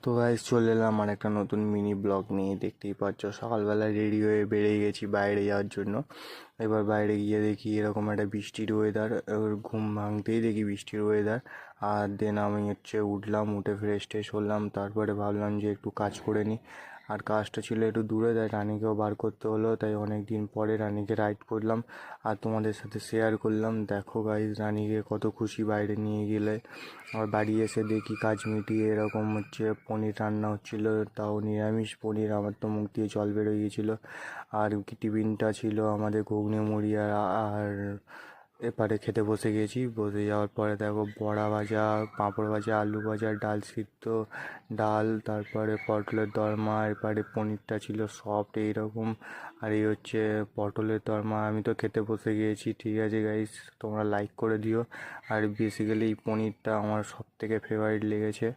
তো গাইস চলে এলাম আর একটা নতুন মিনি ব্লগ নিয়ে। দেখতেই পাচ্ছ সকালবেলা রেডি হয়ে বেরিয়ে গেছি বাইরে যাওয়ার জন্য। এবার বাইরে গিয়ে দেখি এরকম একটা বৃষ্টির ওয়েদার, ঘুম ভাঙতেই দেখি বৃষ্টির ওয়েদার। আর দেন আমি উঠলাম, উঠে ফ্রেশ ট্রেশ হলাম, তারপরে ভাবলাম যে একটু কাজ করে নিই। আর কাজটা ছিল একটু দূরে, তাই রানিকেও বার করতে হলো, তাই অনেক দিন পরে রানিকে রাইড করলাম আর তোমাদের সাথে শেয়ার করলাম। দেখো গাইস রানিকে কত খুশি বাইরে নিয়ে গেলে। আর বাড়ি এসে দেখি কাজ মিটিয়ে এরকম পনির রান্না হচ্ছিল, তাও নিরামিষ পনির। আমার তো মুখ দিয়ে জল বেরোয় গিয়েছিলো। আর টিফিনটা ছিল আমাদের ঘুগনি মুড়ি আর এপারে খেতে বসে গেছি। বসে যাওয়ার পরে দেখো বড়া ভাজা, পাঁপড় ভাজা, আলু ভাজা, ডাল সিদ্ধ, ডাল, তারপরে পটলের দরমা, এপারে পনিরটা ছিল সফট এইরকম। আর এই পটলের দরমা। আমি তো খেতে বসে গিয়েছি। ঠিক আছে গাইস, তোমরা লাইক করে দিও। আর বেসিক্যালি এই পনিরটা আমার সব থেকে ফেভারিট লেগেছে।